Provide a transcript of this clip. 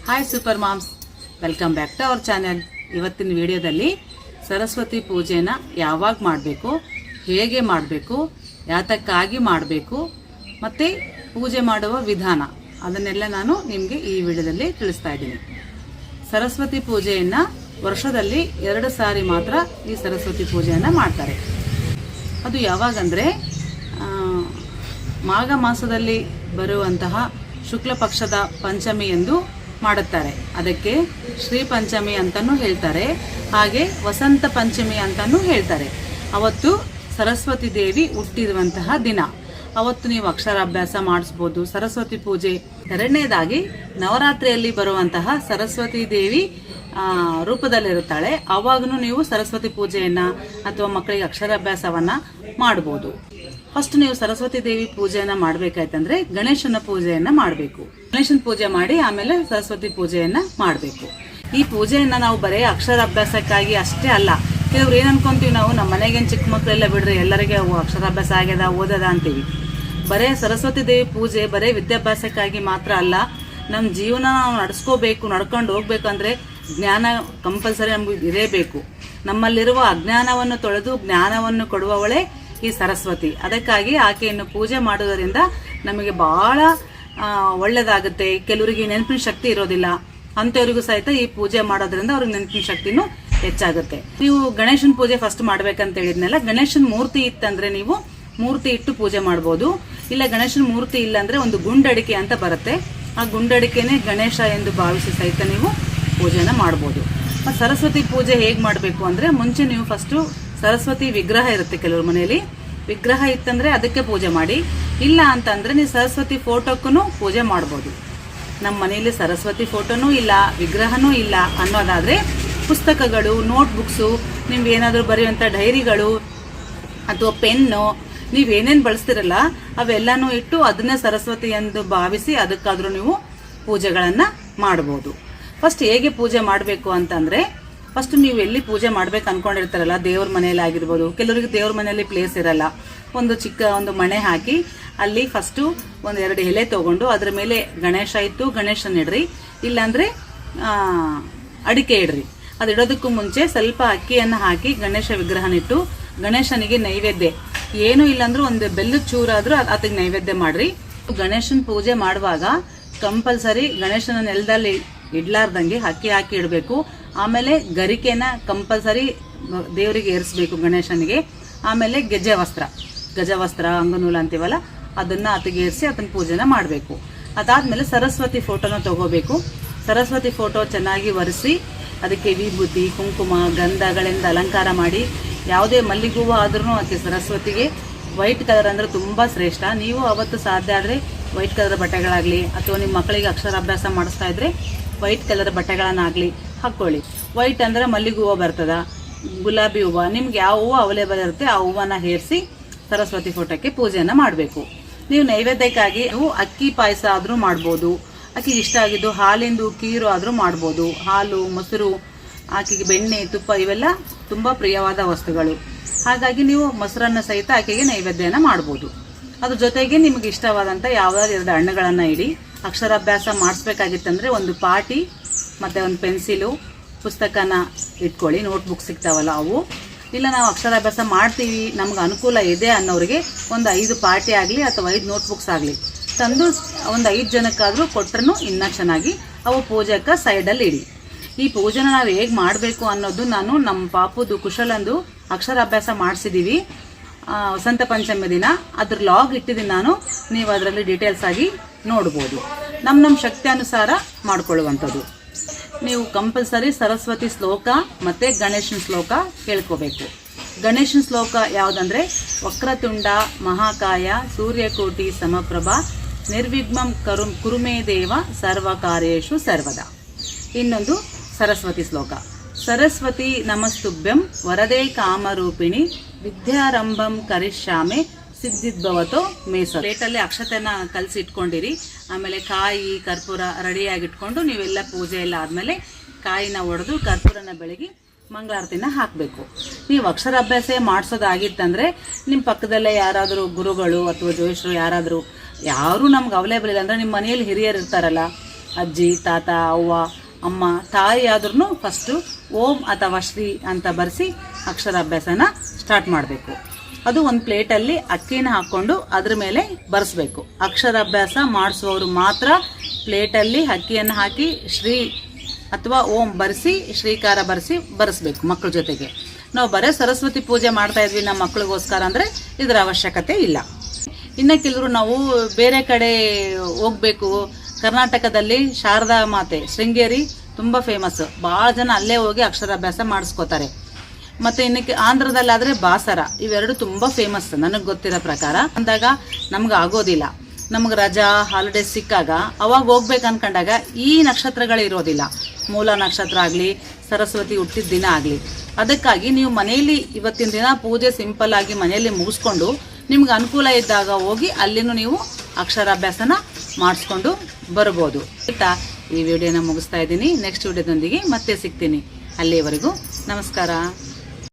Hi super moms, welcome back to our channel. ಇವತ್ತಿನ ವಿಡಿಯೋದಲ್ಲಿ ಸರಸ್ವತಿ ಪೂಜೆನ ಯಾವಾಗ ಮಾಡಬೇಕು, ಹೇಗೆ ಮಾಡಬೇಕು, ಯಾತಕ್ಕಾಗಿ ಮಾಡಬೇಕು ಮತ್ತು ಪೂಜೆ ಮಾಡುವ ವಿಧಾನ ಅದನ್ನೆಲ್ಲ ನಾನು ನಿಮಗೆ ಈ ವಿಡಿಯೋದಲ್ಲಿ ತಿಳಿಸ್ತಾ ಇದ್ದೀನಿ. ಸರಸ್ವತಿ ಪೂಜೆಯನ್ನು ವರ್ಷದಲ್ಲಿ 2 ಸಾರಿ ಮಾತ್ರ ಈ ಸರಸ್ವತಿ ಪೂಜೆಯನ್ನು ಮಾಡ್ತಾರೆ. ಅದು ಯಾವಾಗಂದರೆ ಮಾಘ ಮಾಸದಲ್ಲಿ ಬರುವಂತಹ ಶುಕ್ಲ ಪಕ್ಷದ ಪಂಚಮಿ ಎಂದು ಮಾಡುತ್ತಾರೆ. ಅದಕ್ಕೆ ಶ್ರೀ ಪಂಚಮಿ ಅಂತಲೂ ಹೇಳ್ತಾರೆ, ಹಾಗೆ ವಸಂತ ಪಂಚಮಿ ಅಂತಲೂ ಹೇಳ್ತಾರೆ. ಅವತ್ತು ಸರಸ್ವತಿ ದೇವಿ ಹುಟ್ಟಿರುವಂತಹ ದಿನ. ಅವತ್ತು ನೀವು ಅಕ್ಷರಾಭ್ಯಾಸ ಮಾಡಿಸ್ಬೋದು. ಸರಸ್ವತಿ ಪೂಜೆ. ಎರಡನೇದಾಗಿ ನವರಾತ್ರಿಯಲ್ಲಿ ಬರುವಂತಹ ಸರಸ್ವತಿ ದೇವಿ ರೂಪದಲ್ಲಿರುತ್ತಾಳೆ. ಆವಾಗೂ ನೀವು ಸರಸ್ವತಿ ಪೂಜೆಯನ್ನು ಅಥವಾ ಮಕ್ಕಳಿಗೆ ಅಕ್ಷರಾಭ್ಯಾಸವನ್ನು ಮಾಡ್ಬೋದು. ಫಸ್ಟ್ ನೀವು ಸರಸ್ವತಿ ದೇವಿ ಪೂಜೆಯನ್ನು ಮಾಡಬೇಕಾಯ್ತಂದ್ರೆ ಗಣೇಶನ ಪೂಜೆಯನ್ನು ಮಾಡಬೇಕು. ಗಣೇಶನ ಪೂಜೆ ಮಾಡಿ ಆಮೇಲೆ ಸರಸ್ವತಿ ಪೂಜೆಯನ್ನು ಮಾಡಬೇಕು. ಈ ಪೂಜೆಯನ್ನು ನಾವು ಬರೀ ಅಕ್ಷರಾಭ್ಯಾಸಕ್ಕಾಗಿ ಅಷ್ಟೇ ಅಲ್ಲ. ಕೆಲವ್ರು ಏನು ಅನ್ಕೊಂತೀವಿ, ನಾವು ನಮ್ಮ ಮನೆಗೇನು ಚಿಕ್ಕ ಮಕ್ಕಳೆಲ್ಲ ಬಿಡ್ರಿ ಎಲ್ಲರಿಗೆ ಅಕ್ಷರಾಭ್ಯಾಸ ಆಗ್ಯದ ಓದದ ಅಂತೀವಿ. ಬರೇ ಸರಸ್ವತಿ ದೇವಿ ಪೂಜೆ ಬರೀ ವಿದ್ಯಾಭ್ಯಾಸಕ್ಕಾಗಿ ಮಾತ್ರ ಅಲ್ಲ. ನಮ್ಮ ಜೀವನ ನಾವು ನಡೆಸ್ಕೋಬೇಕು, ನಡ್ಕೊಂಡು ಹೋಗ್ಬೇಕು ಅಂದರೆ ಜ್ಞಾನ ಕಂಪಲ್ಸರಿ ನಮ್ಗೆ ಇರಬೇಕು. ನಮ್ಮಲ್ಲಿರುವ ಅಜ್ಞಾನವನ್ನು ತೊಳೆದು ಜ್ಞಾನವನ್ನು ಕೊಡುವವಳೇ ಈ ಸರಸ್ವತಿ. ಅದಕ್ಕಾಗಿ ಆಕೆಯನ್ನು ಪೂಜೆ ಮಾಡೋದರಿಂದ ನಮಗೆ ಬಹಳ ಒಳ್ಳೆಯದಾಗುತ್ತೆ. ಕೆಲವರಿಗೆ ನೆನಪಿನ ಶಕ್ತಿ ಇರೋದಿಲ್ಲ, ಅಂಥವ್ರಿಗೂ ಸಹಿತ ಈ ಪೂಜೆ ಮಾಡೋದ್ರಿಂದ ಅವ್ರಿಗೆ ನೆನಪಿನ ಶಕ್ತಿನೂ ಹೆಚ್ಚಾಗುತ್ತೆ. ನೀವು ಗಣೇಶನ ಪೂಜೆ ಫಸ್ಟ್ ಮಾಡ್ಬೇಕಂತ ಹೇಳಿದ್ನಲ್ಲ, ಗಣೇಶನ ಮೂರ್ತಿ ಇತ್ತಂದ್ರೆ ನೀವು ಮೂರ್ತಿ ಇಟ್ಟು ಪೂಜೆ ಮಾಡ್ಬೋದು. ಇಲ್ಲ ಗಣೇಶನ ಮೂರ್ತಿ ಇಲ್ಲ ಅಂದ್ರೆ ಒಂದು ಗುಂಡಡಿಕೆ ಅಂತ ಬರುತ್ತೆ, ಆ ಗುಂಡಡಿಕೆನೇ ಗಣೇಶ ಎಂದು ಭಾವಿಸಿ ಸಹಿತ ನೀವು ಪೂಜೆನ ಮಾಡ್ಬೋದು. ಮತ್ತು ಸರಸ್ವತಿ ಪೂಜೆ ಹೇಗೆ ಮಾಡಬೇಕು ಅಂದರೆ, ಮುಂಚೆ ನೀವು ಫಸ್ಟು ಸರಸ್ವತಿ ವಿಗ್ರಹ ಇರುತ್ತೆ ಕೆಲವ್ರ ಮನೆಯಲ್ಲಿ. ವಿಗ್ರಹ ಇತ್ತಂದ್ರೆ ಅದಕ್ಕೆ ಪೂಜೆ ಮಾಡಿ. ಇಲ್ಲ ಅಂತಂದ್ರೆ ನೀವು ಸರಸ್ವತಿ ಫೋಟೋಕ್ಕೂ ಪೂಜೆ ಮಾಡ್ಬೋದು. ನಮ್ಮ ಮನೆಯಲ್ಲಿ ಸರಸ್ವತಿ ಫೋಟೋನೂ ಇಲ್ಲ, ವಿಗ್ರಹನೂ ಇಲ್ಲ ಅನ್ನೋದಾದರೆ ಪುಸ್ತಕಗಳು, ನೋಟ್ಬುಕ್ಸು, ನೀವು ಏನಾದರೂ ಬರೆಯುವಂಥ ಡೈರಿಗಳು ಅಥವಾ ಪೆನ್ನು, ನೀವೇನೇನು ಬಳಸ್ತಿರಲ್ಲ ಅವೆಲ್ಲನೂ ಇಟ್ಟು ಅದನ್ನೇ ಸರಸ್ವತಿ ಎಂದು ಭಾವಿಸಿ ಅದಕ್ಕಾದರೂ ನೀವು ಪೂಜೆಗಳನ್ನು ಮಾಡ್ಬೋದು. ಫಸ್ಟ್ ಹೇಗೆ ಪೂಜೆ ಮಾಡಬೇಕು ಅಂತಂದರೆ, ಫಸ್ಟ್ ನೀವು ಎಲ್ಲಿ ಪೂಜೆ ಮಾಡ್ಬೇಕು ಅನ್ಕೊಂಡಿರ್ತಾರಲ್ಲ, ದೇವ್ರ ಮನೆಯಲ್ಲಿ ಆಗಿರ್ಬೋದು. ಕೆಲವರಿಗೆ ದೇವ್ರ ಮನೆಯಲ್ಲಿ ಪ್ಲೇಸ್ ಇರಲ್ಲ. ಒಂದು ಚಿಕ್ಕ ಒಂದು ಮಣೆ ಹಾಕಿ ಅಲ್ಲಿ ಫಸ್ಟು 1-2 ಎಲೆ ತೊಗೊಂಡು ಅದ್ರ ಮೇಲೆ ಗಣೇಶ ಇಟ್ಟು ಗಣೇಶನ ಇಡ್ರಿ. ಇಲ್ಲಾಂದರೆ ಅಡಿಕೆ ಇಡ್ರಿ. ಅದು ಇಡೋದಕ್ಕೂ ಮುಂಚೆ ಸ್ವಲ್ಪ ಅಕ್ಕಿಯನ್ನು ಹಾಕಿ ಗಣೇಶ ವಿಗ್ರಹನಿಟ್ಟು ಗಣೇಶನಿಗೆ ನೈವೇದ್ಯ ಏನೂ ಇಲ್ಲಾಂದ್ರೂ ಒಂದು ಬೆಲ್ಲದ ಚೂರಾದರೂ ಅದಕ್ಕೆ ನೈವೇದ್ಯ ಮಾಡ್ರಿ. ಗಣೇಶನ ಪೂಜೆ ಮಾಡುವಾಗ ಕಂಪಲ್ಸರಿ ಗಣೇಶನ ನೆಲದಲ್ಲಿ ಇಡ್ಲಾರ್ದಂಗೆ ಅಕ್ಕಿ ಹಾಕಿ ಇಡಬೇಕು. ಆಮೇಲೆ ಗರಿಕೆನ ಕಂಪಲ್ಸರಿ ದೇವರಿಗೆ ಏರಿಸ್ಬೇಕು ಗಣೇಶನಿಗೆ. ಆಮೇಲೆ ಗಜವಸ್ತ್ರ ಅಂಗನೂಲ ಅಂತೀವಲ್ಲ ಅದನ್ನು ಆತಗೆ ಏರಿಸಿ ಅದನ್ನ ಪೂಜೆನ ಮಾಡಬೇಕು. ಅದಾದಮೇಲೆ ಸರಸ್ವತಿ ಫೋಟೋನ ತಗೋಬೇಕು. ಸರಸ್ವತಿ ಫೋಟೋ ಚೆನ್ನಾಗಿ ಒರೆಸಿ ಅದಕ್ಕೆ ವಿಭೂತಿ, ಕುಂಕುಮ, ಗಂಧಗಳಿಂದ ಅಲಂಕಾರ ಮಾಡಿ, ಯಾವುದೇ ಮಲ್ಲಿಗೆ ಹೂವು ಆದ್ರೂ ಆಕೆ ಸರಸ್ವತಿಗೆ ವೈಟ್ ಕಲರ್ ಅಂದರೆ ತುಂಬ ಶ್ರೇಷ್ಠ. ನೀವು ಅವತ್ತು ಸಾಧ್ಯ ಆದರೆ ವೈಟ್ ಕಲರ್ ಬಟ್ಟೆಗಳಾಗಲಿ ಅಥವಾ ನಿಮ್ಮ ಮಕ್ಕಳಿಗೆ ಅಕ್ಷರಾಭ್ಯಾಸ ಮಾಡಿಸ್ತಾ ಇದ್ರೆ ವೈಟ್ ಕಲರ್ ಬಟ್ಟೆಗಳನ್ನಾಗಲಿ ಹಾಕ್ಕೊಳ್ಳಿ. ವೈಟ್ ಅಂದರೆ ಮಲ್ಲಿಗೆ ಹೂವು ಬರ್ತದ, ಗುಲಾಬಿ ಹೂವು, ನಿಮ್ಗೆ ಯಾವ ಹೂವು ಅವೈಲೇಬಲ್ ಇರುತ್ತೆ ಆ ಹೂವನ್ನ ಹೇರಿಸಿ ಸರಸ್ವತಿ ಫೋಟೋಕ್ಕೆ ಪೂಜೆಯನ್ನು ಮಾಡಬೇಕು. ನೀವು ನೈವೇದ್ಯಕ್ಕಾಗಿ ನೀವು ಅಕ್ಕಿ ಪಾಯಸ ಆದರೂ ಮಾಡ್ಬೋದು. ಆಕೆಗೆ ಇಷ್ಟ ಆಗಿದ್ದು ಹಾಲಿಂದು ಕೀರು ಆದರೂ ಮಾಡ್ಬೋದು. ಹಾಲು, ಮೊಸರು, ಆಕೆಗೆ ಬೆಣ್ಣೆ, ತುಪ್ಪ ಇವೆಲ್ಲ ತುಂಬ ಪ್ರಿಯವಾದ ವಸ್ತುಗಳು. ಹಾಗಾಗಿ ನೀವು ಮೊಸರನ್ನು ಸಹಿತ ಆಕೆಗೆ ನೈವೇದ್ಯನ ಮಾಡ್ಬೋದು. ಅದ್ರ ಜೊತೆಗೆ ನಿಮಗೆ ಇಷ್ಟವಾದಂಥ ಯಾವುದಾದ್ರು 2 ಹಣ್ಣುಗಳನ್ನು ಇಡಿ. ಅಕ್ಷರಾಭ್ಯಾಸ ಮಾಡಿಸ್ಬೇಕಾಗಿತ್ತಂದರೆ ಒಂದು ಪಾಟಿ ಮತ್ತು ಒಂದು ಪೆನ್ಸಿಲು, ಪುಸ್ತಕನ ಇಟ್ಕೊಳ್ಳಿ. ನೋಟ್ಬುಕ್ ಸಿಗ್ತಾವಲ್ಲ ಅವು. ಇಲ್ಲ ನಾವು ಅಕ್ಷರಾಭ್ಯಾಸ ಮಾಡ್ತೀವಿ ನಮ್ಗೆ ಅನುಕೂಲ ಇದೆ ಅನ್ನೋರಿಗೆ ಒಂದು 5 ಪಾಟಿ ಆಗಲಿ ಅಥವಾ 5 ನೋಟ್ಬುಕ್ಸ್ ಆಗಲಿ ತಂದು ಒಂದು 5 ಜನಕ್ಕಾದರೂ ಕೊಟ್ಟರು ಇನ್ನೂ ಚೆನ್ನಾಗಿ. ಅವು ಪೂಜೆಗೆ ಸೈಡಲ್ಲಿ ಇಡಿ. ಈ ಪೂಜೆನ ನಾವು ಹೇಗೆ ಮಾಡಬೇಕು ಅನ್ನೋದು ನಾನು ನಮ್ಮ ಪಾಪುದು ಕುಶಲಂದು ಅಕ್ಷರಾಭ್ಯಾಸ ಮಾಡಿಸಿದ್ದೀವಿ ವಸಂತ ಪಂಚಮಿ ದಿನ. ಅದ್ರ ಲಾಗ್ ಇಟ್ಟಿದ್ದೀನಿ ನಾನು, ನೀವು ಅದರಲ್ಲಿ ಡೀಟೇಲ್ಸ್ ಆಗಿ ನೋಡ್ಬೋದು. ನಮ್ಮ ಶಕ್ತಿ ಅನುಸಾರ ಮಾಡ್ಕೊಳ್ಳುವಂಥದ್ದು. ನೀವು ಕಂಪಲ್ಸರಿ ಸರಸ್ವತಿ ಶ್ಲೋಕ ಮತ್ತು ಗಣೇಶನ ಶ್ಲೋಕ ಕೇಳ್ಕೋಬೇಕು. ಗಣೇಶನ ಶ್ಲೋಕ ಯಾವುದಂದರೆ, ವಕ್ರತುಂಡ ಮಹಾಕಾಯ ಸೂರ್ಯಕೋಟಿ ಸಮಪ್ರಭ ನಿರ್ವಿಘ್ನಂ ಕುರುಮೇ ದೇವ ಸರ್ವಕಾರ್ಯೇಷು ಸರ್ವದಾ. ಇನ್ನೊಂದು ಸರಸ್ವತಿ ಶ್ಲೋಕ, ಸರಸ್ವತಿ ನಮಸ್ತುಭ್ಯಂ ವರದೇ ಕಾಮರೂಪಿಣಿ ವಿದ್ಯಾರಂಭಂ ಕರಿಷ್ಯಾಮೆ ಸಿದ್ಧಿದ್ಭವತೋ ಮೇಸ. ಪ್ಲೇಟಲ್ಲಿ ಅಕ್ಷತೆನ ಕಲಸಿ ಇಟ್ಕೊಂಡಿರಿ. ಆಮೇಲೆ ಕಾಯಿ, ಕರ್ಪೂರ ರೆಡಿಯಾಗಿಟ್ಕೊಂಡು ನೀವೆಲ್ಲ ಪೂಜೆ ಎಲ್ಲ ಆದಮೇಲೆ ಕಾಯಿನ ಒಡೆದು ಕರ್ಪೂರನ ಬೆಳಗಿ ಮಂಗಳಾರತಿನ ಹಾಕಬೇಕು. ನೀವು ಅಕ್ಷರಾಭ್ಯಾಸ ಮಾಡಿಸೋದಾಗಿತ್ತಂದರೆ ನಿಮ್ಮ ಪಕ್ಕದಲ್ಲೇ ಯಾರಾದರೂ ಗುರುಗಳು ಅಥವಾ ಜೋಯಿಷರು ಯಾರು ನಮ್ಗೆ ಅವೈಲೇಬಲ್ ಇಲ್ಲ ಅಂದರೆ ನಿಮ್ಮ ಮನೆಯಲ್ಲಿ ಹಿರಿಯರು ಇರ್ತಾರಲ್ಲ ಅಜ್ಜಿ, ತಾತ, ಅವ್ವ, ಅಮ್ಮ, ತಾಯಿ ಆದ್ರೂ ಫಸ್ಟು ಓಂ ಅಥವಾ ಶ್ರೀ ಅಂತ ಬರೆಸಿ ಅಕ್ಷರಾಭ್ಯಾಸನ ಸ್ಟಾರ್ಟ್ ಮಾಡಬೇಕು. ಅದು ಒಂದು ಪ್ಲೇಟಲ್ಲಿ ಅಕ್ಕಿನ ಹಾಕ್ಕೊಂಡು ಅದ್ರ ಮೇಲೆ ಬರೆಸ್ಬೇಕು. ಅಕ್ಷರಾಭ್ಯಾಸ ಮಾಡಿಸುವವರು ಮಾತ್ರ ಪ್ಲೇಟಲ್ಲಿ ಅಕ್ಕಿಯನ್ನು ಹಾಕಿ ಶ್ರೀ ಅಥವಾ ಓಂ ಬರೆಸಿ ಶ್ರೀಕಾರ ಬರೆಸ್ಬೇಕು ಮಕ್ಕಳ ಜೊತೆಗೆ. ನಾವು ಬರೀ ಸರಸ್ವತಿ ಪೂಜೆ ಮಾಡ್ತಾ ಇದ್ವಿ ನಮ್ಮ ಮಕ್ಕಳಿಗೋಸ್ಕರ ಅಂದರೆ ಇದರ ಅವಶ್ಯಕತೆ ಇಲ್ಲ. ಇನ್ನು ಕೆಲವರು ನಾವು ಬೇರೆ ಕಡೆ ಹೋಗಬೇಕು, ಕರ್ನಾಟಕದಲ್ಲಿ ಶಾರದಾ ಮಾತೆ ಶೃಂಗೇರಿ ತುಂಬ ಫೇಮಸ್, ಭಾಳ ಜನ ಅಲ್ಲೇ ಹೋಗಿ ಅಕ್ಷರಾಭ್ಯಾಸ ಮಾಡಿಸ್ಕೋತಾರೆ. ಮತ್ತು ಇನ್ನಕ್ಕೆ ಆಂಧ್ರದಲ್ಲಾದರೆ ಬಾಸರ, ಇವೆರಡು ತುಂಬ ಫೇಮಸ್ ನನಗೆ ಗೊತ್ತಿರೋ ಪ್ರಕಾರ. ಅಂದಾಗ ನಮ್ಗೆ ಆಗೋದಿಲ್ಲ, ನಮ್ಗೆ ರಜಾ ಹಾಲಿಡೇಸ್ ಸಿಕ್ಕಾಗ ಅವಾಗ ಹೋಗ್ಬೇಕು ಅನ್ಕೊಂಡಾಗ ಈ ನಕ್ಷತ್ರಗಳಿರೋದಿಲ್ಲ, ಮೂಲ ನಕ್ಷತ್ರ ಆಗಲಿ ಸರಸ್ವತಿ ಹುಟ್ಟಿದ ದಿನ ಆಗಲಿ. ಅದಕ್ಕಾಗಿ ನೀವು ಮನೆಯಲ್ಲಿ ಇವತ್ತಿನ ದಿನ ಪೂಜೆ ಸಿಂಪಲ್ ಆಗಿ ಮನೆಯಲ್ಲಿ ಮುಗಿಸ್ಕೊಂಡು ನಿಮ್ಗೆ ಅನುಕೂಲ ಇದ್ದಾಗ ಹೋಗಿ ಅಲ್ಲಿನೂ ನೀವು ಅಕ್ಷರಾಭ್ಯಾಸನ ಮಾಡಿಸ್ಕೊಂಡು ಬರ್ಬೋದು. ಆಯಿತಾ? ಈ ವಿಡಿಯೋನ ಮುಗಿಸ್ತಾ ಇದ್ದೀನಿ. ನೆಕ್ಸ್ಟ್ ವಿಡಿಯೋದೊಂದಿಗೆ ಮತ್ತೆ ಸಿಗ್ತೀನಿ. ಅಲ್ಲಿಯವರೆಗೂ ನಮಸ್ಕಾರ.